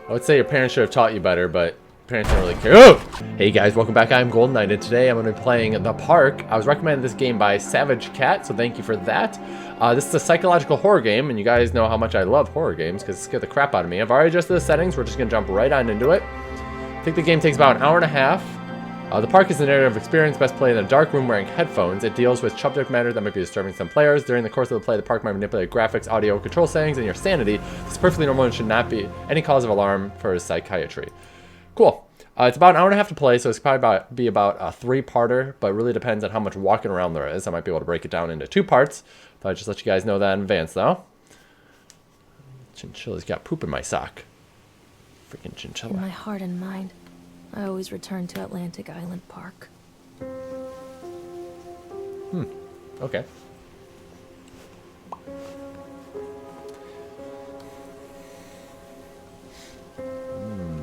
I would say your parents should have taught you better, but parents don't really care. Oh! Hey guys, welcome back. I'm GoldenKnite, and today I'm going to be playing The Park. I was recommended this game by Savage Cat, so thank you for that. This is a psychological horror game, and you guys know how much I love horror games because it scared the crap out of me. I've already adjusted the settings. We're just going to jump right on into it. I think the game takes about an hour and a half. The Park is a narrative experience best played in a dark room wearing headphones. It deals with subject matter that might be disturbing to some players. During the course of the play, the Park might manipulate graphics, audio, control settings, and your sanity. This is perfectly normal and should not be any cause of alarm for psychiatry. Cool. It's about an hour and a half to play, so it's probably be about a three-parter, but it really depends on how much walking around there is. I might be able to break it down into two parts. Thought I'd just let you guys know that in advance, though. Chinchilla's got poop in my sock. Freaking chinchilla. In my heart and mind, I always return to Atlantic Island Park. Okay.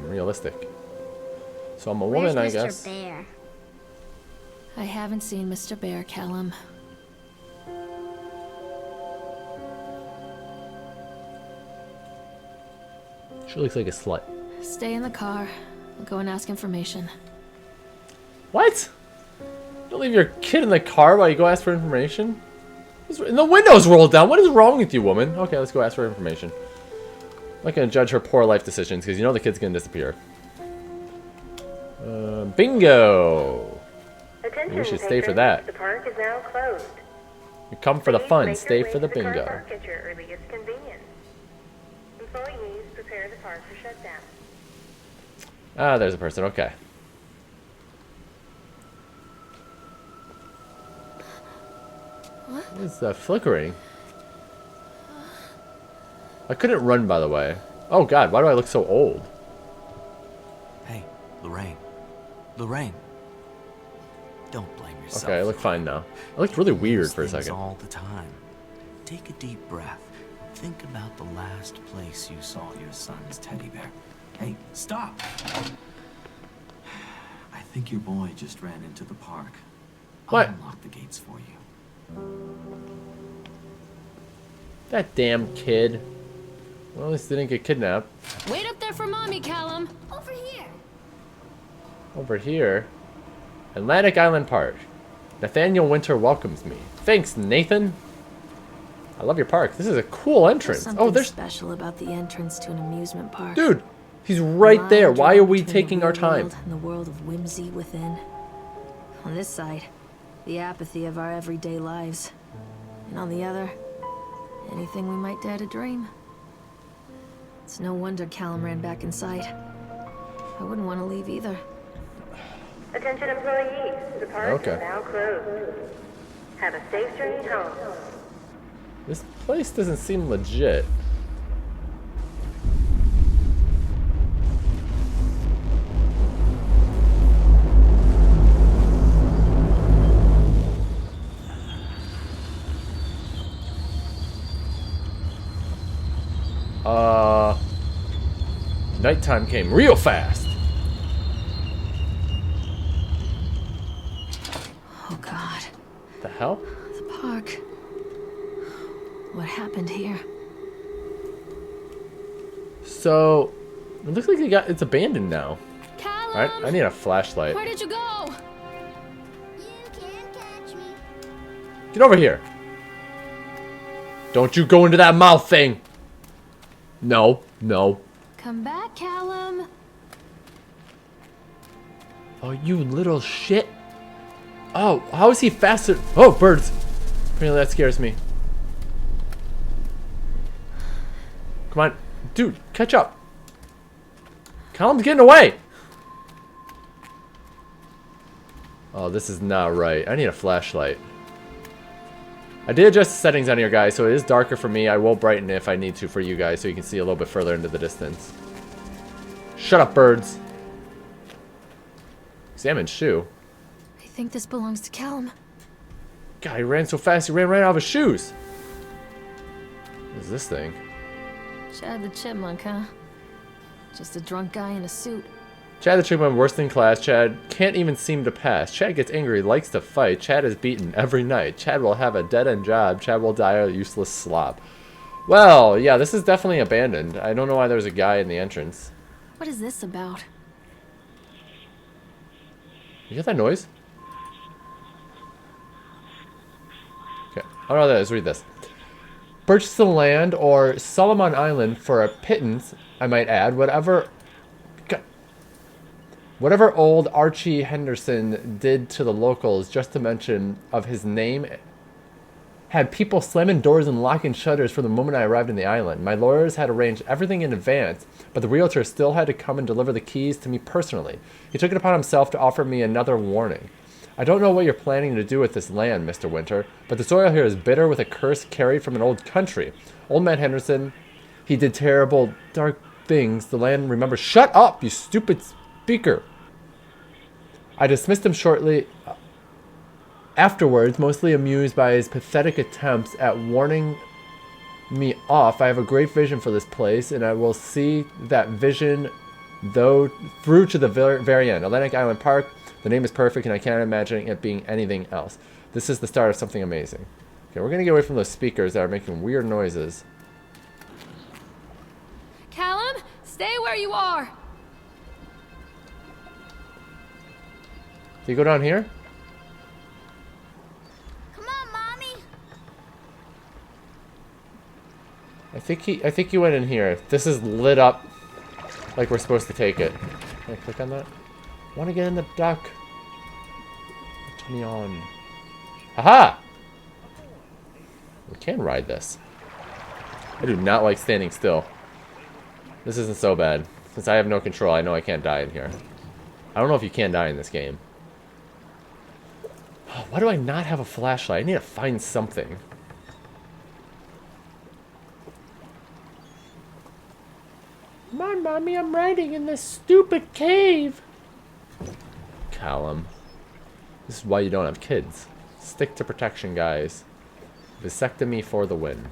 Realistic. So I'm a woman, I guess. Mr. Bear? I haven't seen Mr. Bear, Callum. She looks like a slut. Stay in the car. I'll go and ask information. What? Don't leave your kid in the car while you go ask for information? And the window's rolled down. What is wrong with you, woman? Okay, let's go ask for information. I'm not going to judge her poor life decisions because you know the kid's going to disappear. Bingo! Attention, We should stay for that. The park is now closed. You come for the Please fun, make stay your way for the to car bingo. park at your earliest convenience. Employees, prepare the park for shutdown. Ah, there's a person. Okay. What is that flickering? I couldn't run, by the way. Oh god, why do I look so old? Hey, Lorraine. Lorraine. Don't blame yourself. Okay, I look fine now. I looked really weird for a second. All the time. Take a deep breath. Think about the last place you saw your son's teddy bear. Hey, stop! I think your boy just ran into the park. What? I'll unlock the gates for you. That damn kid. Well, at least they didn't get kidnapped. Wait up there for Mommy, Callum! Over here. Over here. Atlantic Island Park. Nathaniel Winter welcomes me. Thanks, Nathan. I love your park. This is a cool entrance. Something There's... special about the entrance to an amusement park. Dude, he's right there. Why are we taking our time? And the world of whimsy within. On this side, the apathy of our everyday lives. And on the other, anything we might dare to dream. It's no wonder Callum ran back inside. I wouldn't want to leave either. Attention employees, the park Okay. is now closed. Have a safe journey home. This place doesn't seem legit. Nighttime came real fast. Oh God. The hell? The park. What happened here? So, it looks like it's abandoned now. Callum! Alright, I need a flashlight. Where did you go? You can't catch me. Get over here. Don't you go into that mouth thing. No, no. Come back, Callum. Oh, you little shit. Oh, how is he faster? Oh, birds. Apparently that scares me. Come on. Dude, catch up. Callum's getting away. Oh, this is not right. I need a flashlight. I did adjust the settings on here, guys, so it is darker for me. I will brighten it if I need to for you guys so you can see a little bit further into the distance. Shut up, birds. Examine shoe. I think this belongs to Callum. God, he ran so fast he ran right out of his shoes. What is this thing? Chad the Chipmunk, huh? Just a drunk guy in a suit. Chad the Chipmunk, worst in class. Chad can't even seem to pass. Chad gets angry, likes to fight. Chad is beaten every night. Chad will have a dead-end job. Chad will die a useless slob. Well, yeah, this is definitely abandoned. I don't know why there's a guy in the entrance. What is this about? You get that noise? Okay. Oh no, let's read this. Purchase the land or Solomon Island for a pittance, I might add. Whatever old Archie Henderson did to the locals, just to mention of his name, had people slamming doors and locking shutters from the moment I arrived in the island. My lawyers had arranged everything in advance, but the realtor still had to come and deliver the keys to me personally. He took it upon himself to offer me another warning. I don't know what you're planning to do with this land, Mr. Winter, but the soil here is bitter with a curse carried from an old country. Old man Henderson, he did terrible, dark things. The land remembers. Shut up, you stupid speaker! I dismissed him shortly afterwards, mostly amused by his pathetic attempts at warning me off. I have a great vision for this place, and I will see that vision through to the very end. Atlantic Island Park, the name is perfect, and I can't imagine it being anything else. This is the start of something amazing. Okay, we're going to get away from those speakers that are making weird noises. Callum, stay where you are! Do you go down here? Come on, Mommy. I think he went in here. This is lit up like we're supposed to take it. Can I click on that? I want to get in the duck. Turn me on. Aha! We can ride this. I do not like standing still. This isn't so bad. Since I have no control, I know I can't die in here. I don't know if you can die in this game. Why do I not have a flashlight? I need to find something. Come on, Mommy, I'm riding in this stupid cave. Callum. This is why you don't have kids. Stick to protection, guys. Vasectomy for the win.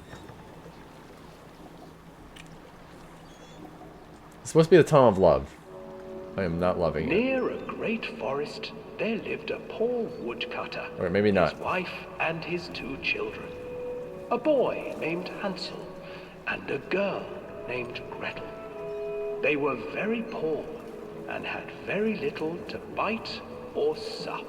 It's supposed to be the Tunnel of Love. I am not loving it. Near a great forest, there lived a poor woodcutter. Or maybe not. His wife and his 2 children. A boy named Hansel and a girl named Gretel. They were very poor and had very little to bite or sup.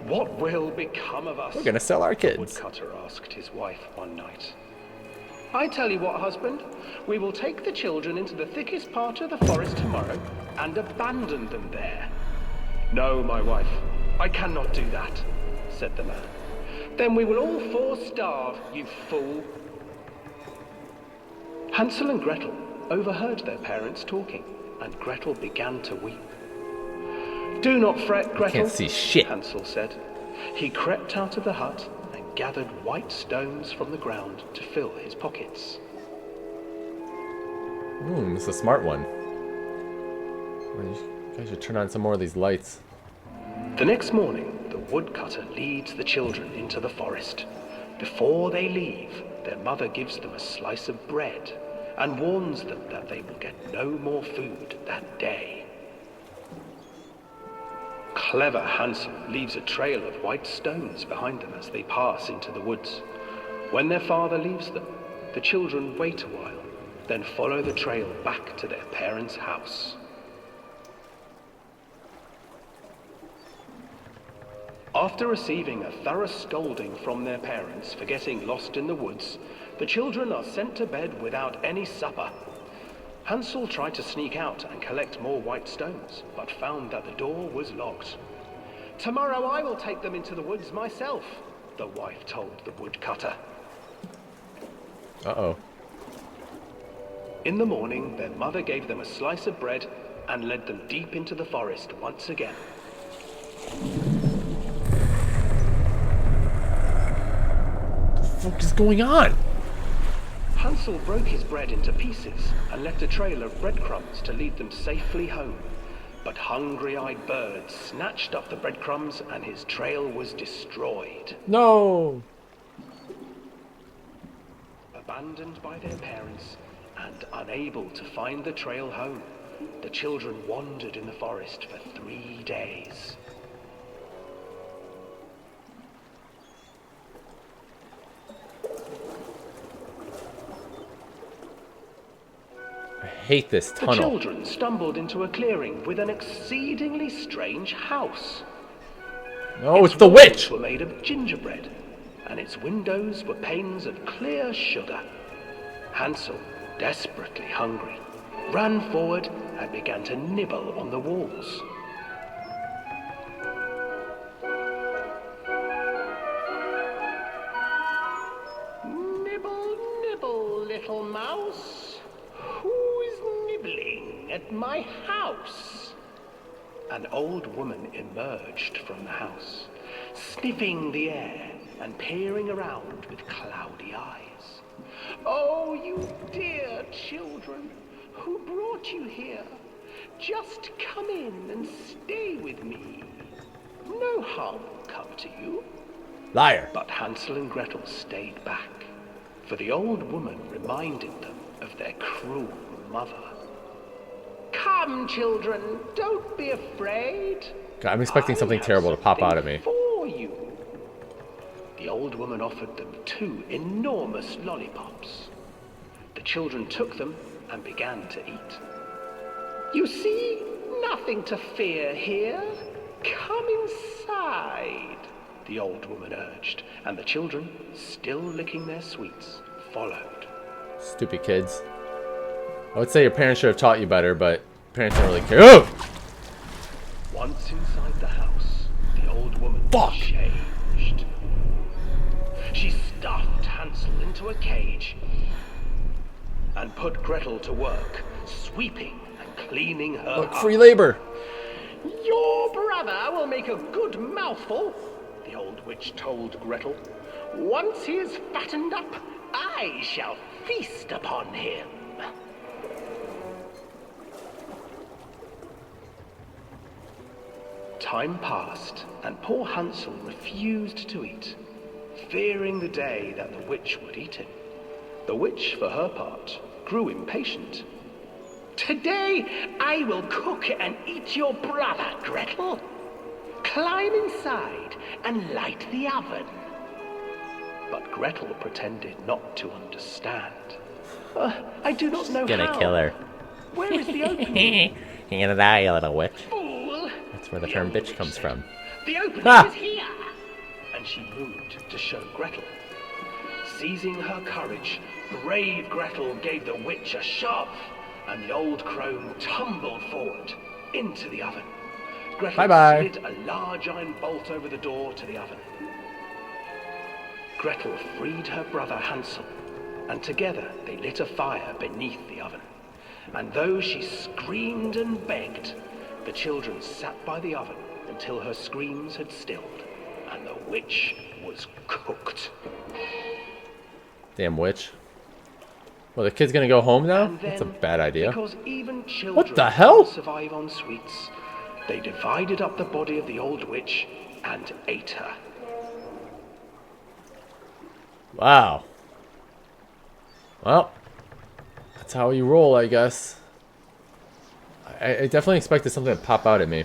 What will become of us? We're gonna sell our The kids. woodcutter asked his wife one night. I tell you what, husband, we will take the children into the thickest part of the forest tomorrow and abandon them there. No, my wife, I cannot do that, said the man. Then we will all 4 starve, you fool. Hansel and Gretel overheard their parents talking, and Gretel began to weep. Do not fret, Gretel, Can't see shit. Hansel said. He crept out of the hut and gathered white stones from the ground to fill his pockets. It's a smart one. Well, you guys should turn on some more of these lights. The next morning, the woodcutter leads the children into the forest. Before they leave, their mother gives them a slice of bread and warns them that they will get no more food that day. Clever Hansel leaves a trail of white stones behind them as they pass into the woods. When their father leaves them, the children wait a while, then follow the trail back to their parents' house. After receiving a thorough scolding from their parents for getting lost in the woods, the children are sent to bed without any supper. Hansel tried to sneak out and collect more white stones, but found that the door was locked. Tomorrow I will take them into the woods myself, the wife told the woodcutter. Uh-oh. In the morning, their mother gave them a slice of bread and led them deep into the forest once again. What the fuck is going on? Hansel broke his bread into pieces and left a trail of breadcrumbs to lead them safely home. But hungry-eyed birds snatched up the breadcrumbs and his trail was destroyed. No! Abandoned by their parents and unable to find the trail home, the children wandered in the forest for 3 days. I hate this The tunnel. children stumbled into a clearing with an exceedingly strange house. Oh, Its it's the walls witch! were made of gingerbread, and its windows were panes of clear sugar. Hansel, desperately hungry, ran forward and began to nibble on the walls. Nibble, nibble, little mouse. Who's nibbling at my house? An old woman emerged from the house, sniffing the air and peering around with cloudy eyes. Oh, you dear children, who brought you here? Just come in and stay with me. No harm will come to you. Liar. But Hansel and Gretel stayed back, for the old woman reminded them of their cruel mother. Come, children, don't be afraid. God, I'm expecting something I have terrible to pop out at me. for you. The old woman offered them 2 enormous lollipops. The children took them and began to eat. You see, nothing to fear here. Come inside, the old woman urged, and the children, still licking their sweets, followed. Stupid kids. I would say your parents should have taught you better, but parents don't really care. Oh! Once inside the house, the old woman Fuck! changed. She stuffed Hansel into a cage and put Gretel to work, sweeping and cleaning her Look, up. free labor. Your brother will make a good mouthful, the old witch told Gretel. Once he is fattened up, I shall feast upon him. Time passed, and poor Hansel refused to eat, fearing the day that the witch would eat him. The witch, for her part, grew impatient. Today I will cook and eat your brother, Gretel. Climb inside and light the oven. But Gretel pretended not to understand. I do not know Gonna how. kill her. Where is the opening? You're gonna die, you little witch. Fool! That's where the The term old bitch witch comes said. from. The opening Ah! is here! And she moved to show Gretel. Seizing her courage, brave Gretel gave the witch a shove, and the old crone tumbled forward into the oven. Gretel Bye-bye. slid a large iron bolt over the door to the oven. Gretel freed her brother Hansel, and together they lit a fire beneath the oven. And though she screamed and begged, the children sat by the oven until her screams had stilled, and the witch was cooked. Damn witch. Well, the kid's gonna go home now? And That's a then, bad idea. Because even children What the hell? can't survive on sweets, they divided up the body of the old witch and ate her. Wow. Well, that's how you roll, I guess. I definitely expected something to pop out at me.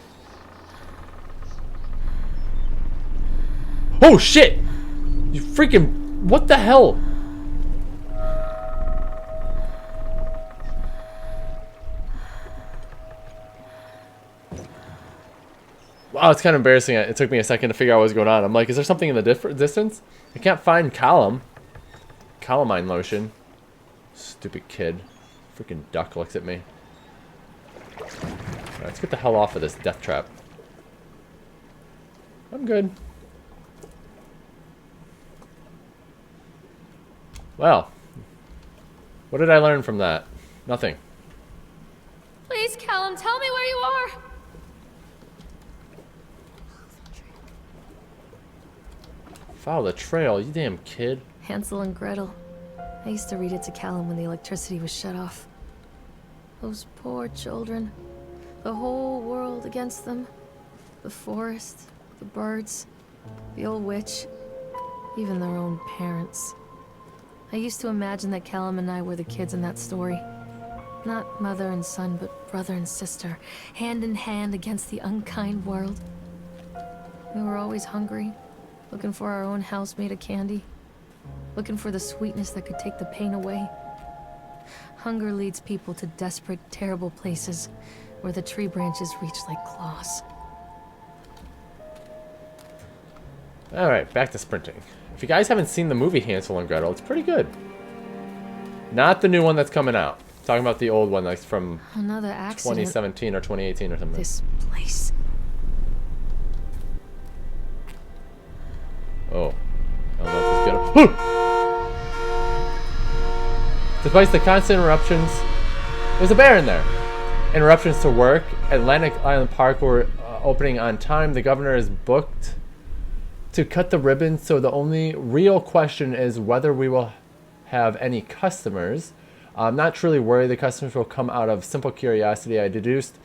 Oh, shit! You freaking... What the hell? Wow, it's kind of embarrassing. It took me a second to figure out what was going on. I'm like, is there something in the distance? I can't find calamine lotion. Stupid kid. Freaking duck looks at me. Alright, let's get the hell off of this death trap. I'm good. Well, what did I learn from that? Nothing. Please, Callum, tell me where you are. Follow the trail, you damn kid. Hansel and Gretel. I used to read it to Callum when the electricity was shut off. Those poor children. The whole world against them. The forest, the birds, the old witch, even their own parents. I used to imagine that Callum and I were the kids in that story. Not mother and son, but brother and sister, hand in hand against the unkind world. We were always hungry, looking for our own house made of candy, looking for the sweetness that could take the pain away. Hunger leads people to desperate, terrible places where the tree branches reach like claws. Alright, back to sprinting. If you guys haven't seen the movie Hansel and Gretel, it's pretty good. Not the new one that's coming out. Talking about the old one that's from Another accident. 2017 or 2018 or something. This place. Oh. I don't know if this is good. Despite the constant interruptions, there's a bear in there. Interruptions to work. Atlantic Island Park were opening on time. The governor is booked to cut the ribbon, so the only real question is whether we will have any customers. I'm not truly worried the customers will come out of simple curiosity. I deduced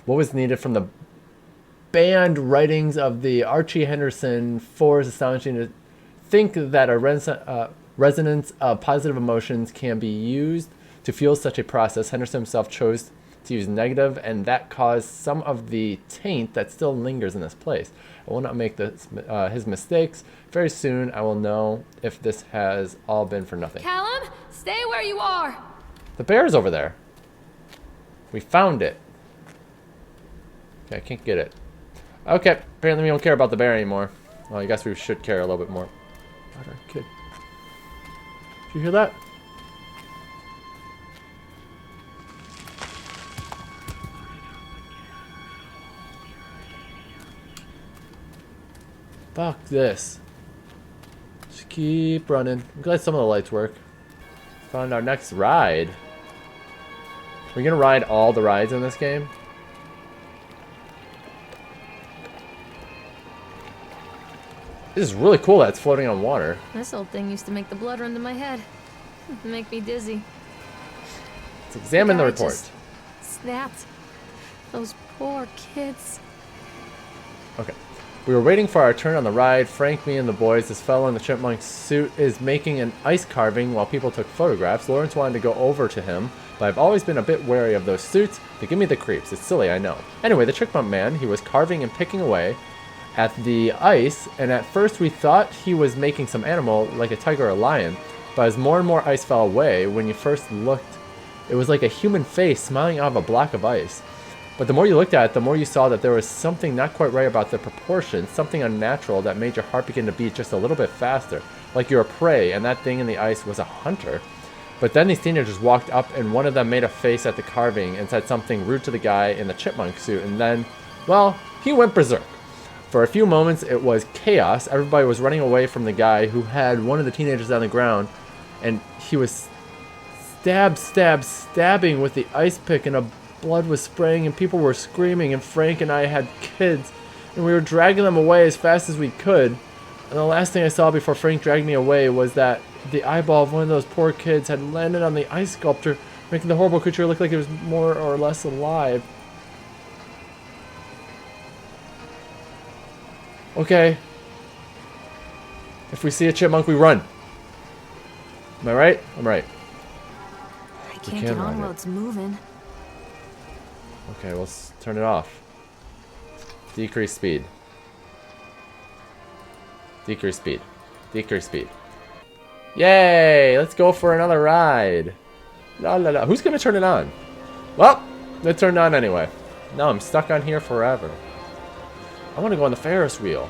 what was needed from the banned writings of the Archie Henderson. It's astonishing to think that a resonance of positive emotions can be used to fuel such a process. Henderson himself chose to use negative, and that caused some of the taint that still lingers in this place. I will not make his mistakes. Very soon I will know if this has all been for nothing. Callum, stay where you are. The bear's over there. We found it. Okay, I can't get it. Okay, apparently we don't care about the bear anymore. Well, I guess we should care a little bit more about our kid. Did you hear that? Fuck this. Just keep running. I'm glad some of the lights work. Found our next ride. We're gonna ride all the rides in this game. This is really cool that it's floating on water. This old thing used to make the blood run to my head. Make me dizzy. Let's examine the Guy report. just snapped. Those poor kids. Okay. We were waiting for our turn on the ride. Frank, me, and the boys. This fellow in the chipmunk suit is making an ice carving while people took photographs. Lawrence wanted to go over to him, but I've always been a bit wary of those suits. They give me the creeps. It's silly, I know. Anyway, the chipmunk man, he was carving and picking away at the ice, and at first we thought he was making some animal, like a tiger or a lion, but as more and more ice fell away, when you first looked, it was like a human face smiling out of a block of ice. But the more you looked at it, the more you saw that there was something not quite right about the proportions, something unnatural that made your heart begin to beat just a little bit faster, like you were prey, and that thing in the ice was a hunter. But then these teenagers walked up, and one of them made a face at the carving and said something rude to the guy in the chipmunk suit, and then, well, he went berserk. For a few moments, it was chaos. Everybody was running away from the guy who had one of the teenagers on the ground, and he was stabbing with the ice pick, and blood was spraying, and people were screaming, and Frank and I had kids, and we were dragging them away as fast as we could. And the last thing I saw before Frank dragged me away was that the eyeball of one of those poor kids had landed on the ice sculpture, making the horrible creature look like it was more or less alive. Okay. If we see a chipmunk, we run. Am I right? I'm right. I can't get on while it's moving. Okay, we'll turn it off. Decrease speed. Decrease speed. Decrease speed. Yay! Let's go for another ride. La la la. Who's gonna turn it on? Well, it turned on anyway. Now I'm stuck on here forever. I want to go on the Ferris wheel.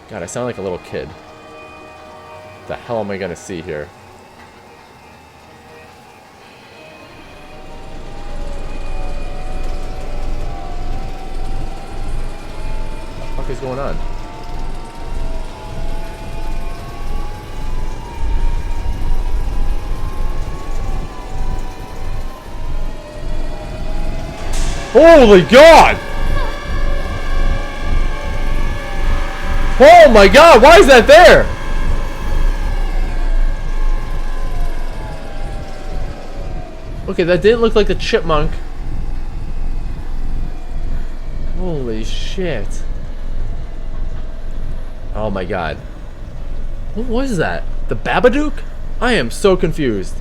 God, I sound like a little kid. What the hell am I gonna see here? What the fuck is going on? Holy God! Oh my God, why is that there? Okay, that didn't look like the chipmunk. Holy shit. Oh my God. What was that? The Babadook? I am so confused.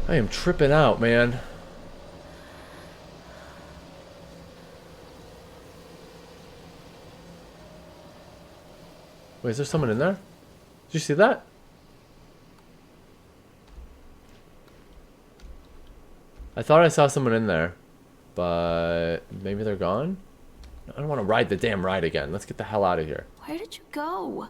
I am tripping out, man. Wait, is there someone in there? Did you see that? I thought I saw someone in there, but maybe they're gone? I don't want to ride the damn ride again. Let's get the hell out of here. Where did you go?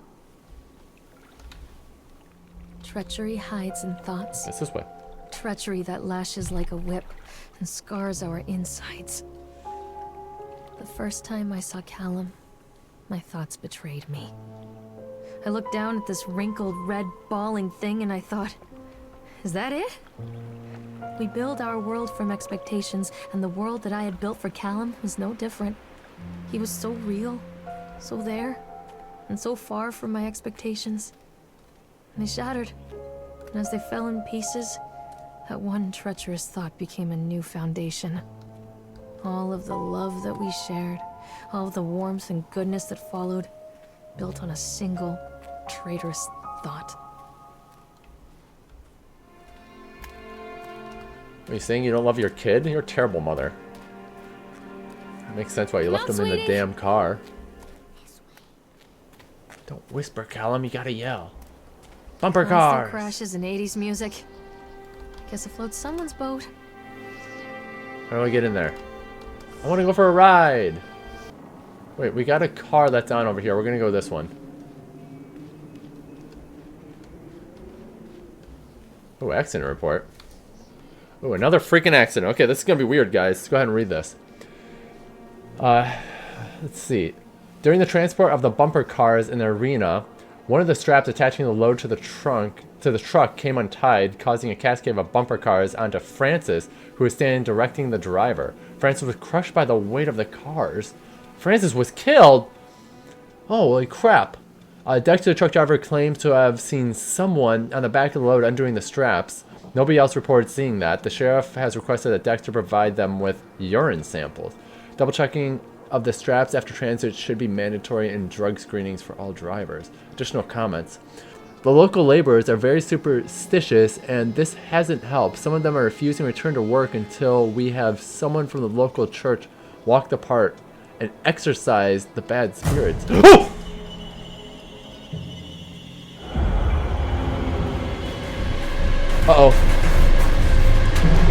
Treachery hides in thoughts. It's this way. Treachery that lashes like a whip and scars our insides. The first time I saw Callum, my thoughts betrayed me. I looked down at this wrinkled, red, bawling thing and I thought, is that it? We build our world from expectations, and the world that I had built for Callum was no different. He was so real, so there, and so far from my expectations. And they shattered, and as they fell in pieces, that one treacherous thought became a new foundation. All of the love that we shared, all of the warmth and goodness that followed, built on a single, traitorous thought. Are you saying you don't love your kid? You're a terrible mother. Makes sense why you left him in the damn car. Don't whisper, Callum. You gotta yell. Bumper cars. Crashes and 80s music. Guess it floats someone's boat. How do I get in there? I want to go for a ride. Wait, we got a car that's on over here. We're gonna go this one. Oh, accident report. Oh, another freaking accident. Okay, this is gonna be weird, guys. Let's go ahead and read this. Let's see. During the transport of the bumper cars in the arena, one of the straps attaching the load to the truck came untied, causing a cascade of bumper cars onto Francis, who was standing directing the driver. Francis was crushed by the weight of the cars. Francis was killed? Holy crap. Dexter, the truck driver, claims to have seen someone on the back of the load undoing the straps. Nobody else reported seeing that. The sheriff has requested that Dexter provide them with urine samples. Double checking of the straps after transit should be mandatory in drug screenings for all drivers. Additional comments. The local laborers are very superstitious, and this hasn't helped. Some of them are refusing to return to work until we have someone from the local church walk the part and exorcise the bad spirits. Oh! Uh-oh.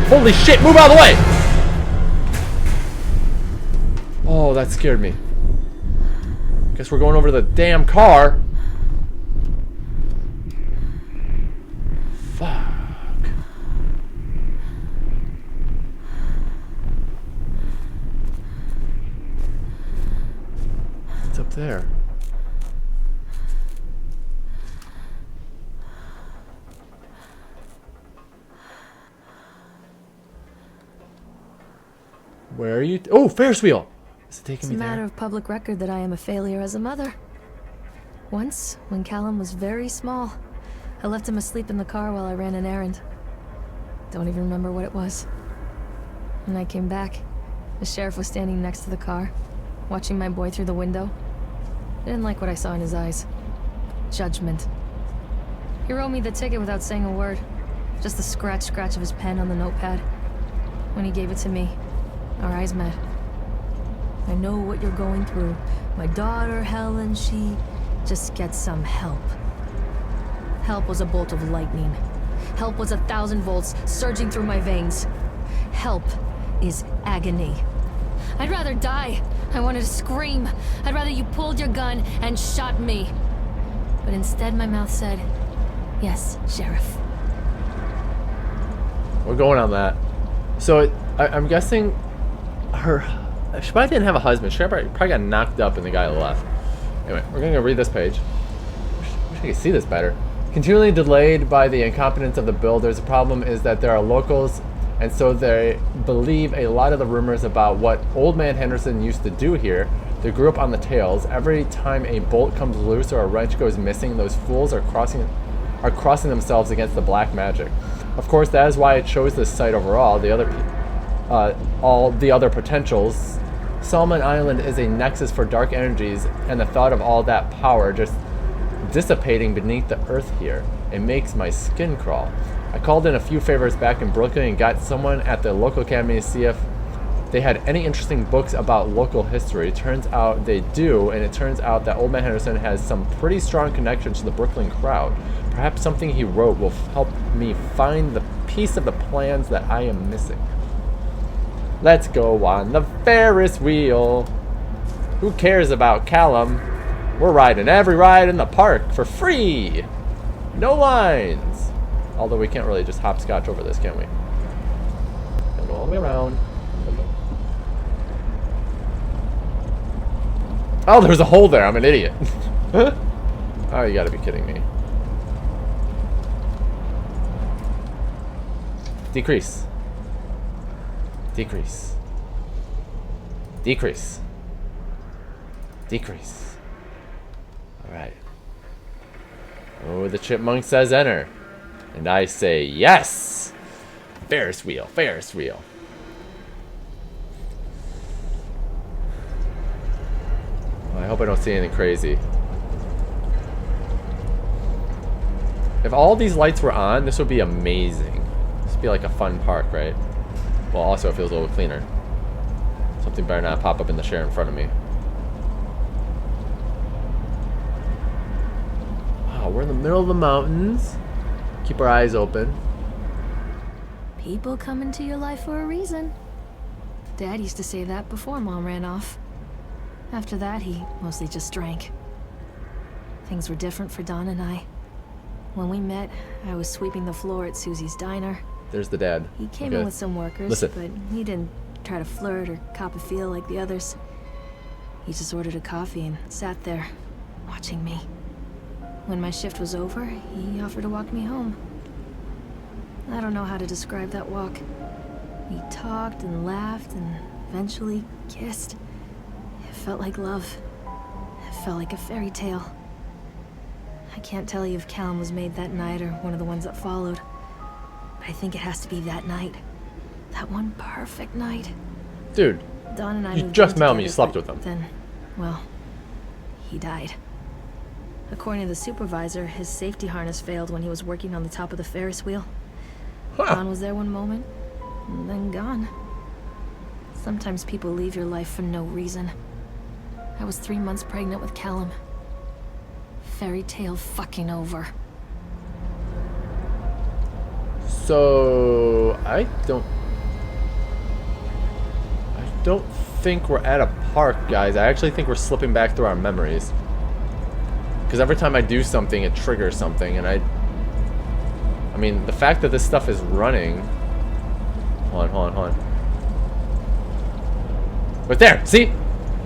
Holy shit, move out of the way! Oh, that scared me. Guess we're going over to the damn car. Fuck. What's up there? Where are you? Oh, Ferris wheel! Is it taking me there? It's a matter of public record that I am a failure as a mother. Once, when Callum was very small, I left him asleep in the car while I ran an errand. Don't even remember what it was. When I came back, the sheriff was standing next to the car, watching my boy through the window. I didn't like what I saw in his eyes. Judgment. He wrote me the ticket without saying a word. Just the scratch of his pen on the notepad. When he gave it to me, our eyes met. I know what you're going through. My daughter, Helen, she just gets some help. Help was a bolt of lightning. Help was 1,000 volts surging through my veins. Help is agony. I'd rather die. I wanted to scream. I'd rather you pulled your gun and shot me. But instead my mouth said, yes, Sheriff. We're going on that. So I'm guessing she probably didn't have a husband. She probably got knocked up and the guy left. Anyway, we're gonna go read this page. I wish I could see this better. Continually delayed by the incompetence of the builders. The problem is that there are locals, and so they believe a lot of the rumors about what Old Man Henderson used to do here. They grew up on the tales. Every time a bolt comes loose or a wrench goes missing, those fools are crossing themselves against the black magic. Of course, that is why I chose this site overall. All the other potentials. Solomon Island is a nexus for dark energies, and the thought of all that power just dissipating beneath the earth here, it makes my skin crawl. I called in a few favors back in Brooklyn and got someone at the local academy to see if they had any interesting books about local history. Turns out they do, and it turns out that Old Man Henderson has some pretty strong connections to the Brooklyn crowd. Perhaps something he wrote will help me find the piece of the plans that I am missing. Let's go on the Ferris wheel. Who cares about Callum? We're riding every ride in the park for free. No lines. Although we can't really just hopscotch over this, can we? Gotta go all the way around. Oh, there's a hole there. I'm an idiot. Oh, you gotta be kidding me. Decrease. Decrease. Decrease. Decrease. Alright. Oh, the chipmunk says enter. And I say yes! Ferris wheel, Ferris wheel. I hope I don't see anything crazy. If all these lights were on, this would be amazing. This would be like a fun park, right? Well, also it feels a little cleaner. Something better not pop up in the chair in front of me. Wow, we're in the middle of the mountains. Keep our eyes open. People come into your life for a reason. Dad used to say that before Mom ran off. After that, he mostly just drank. Things were different for Don and I. When we met, I was sweeping the floor at Susie's diner. There's the dad. He came in with some workers, Listen. but he didn't try to flirt or cop a feel like the others. He just ordered a coffee and sat there, watching me. When my shift was over, he offered to walk me home. I don't know how to describe that walk. We talked and laughed and eventually kissed. It felt like love. It felt like a fairy tale. I can't tell you if Callum was made that night or one of the ones that followed. But I think it has to be that night. That one perfect night. Dude, Don and I you moved just in met me, you together, slept but with him. Then, well, he died. According to the supervisor, his safety harness failed when he was working on the top of the Ferris wheel. Huh. Don was there one moment, and then gone. Sometimes people leave your life for no reason. I was 3 months pregnant with Callum. Fairy tale fucking over. So I don't think we're at a park, guys. I actually think we're slipping back through our memories. Because every time I do something, it triggers something, and I mean, the fact that this stuff is running. Hold on. Right there, see?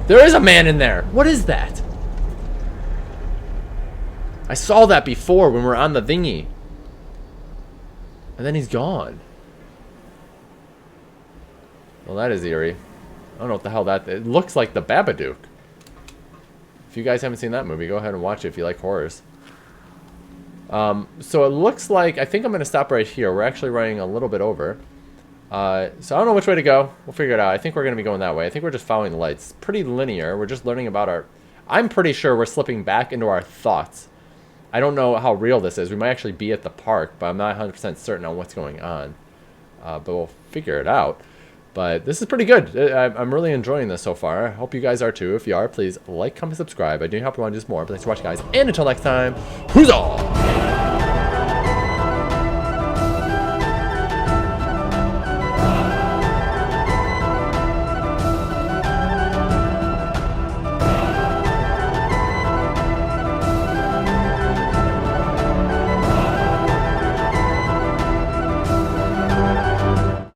There is a man in there. What is that? I saw that before when we were on the thingy. And then he's gone. Well, that is eerie. I don't know what the hell that... It looks like the Babadook. If you guys haven't seen that movie, go ahead and watch it if you like horrors. So it looks like... I think I'm going to stop right here. We're actually running a little bit over. So I don't know which way to go. We'll figure it out. I think we're going to be going that way. I think we're just following the lights. It's pretty linear. We're just learning about our... I'm pretty sure we're slipping back into our thoughts. I don't know how real this is. We might actually be at the park, but I'm not 100% certain on what's going on. But we'll figure it out. But this is pretty good. I'm really enjoying this so far. I hope you guys are too. If you are, please like, comment, subscribe. I do hope you want to do this more. But thanks for watching, guys. And until next time, huzzah!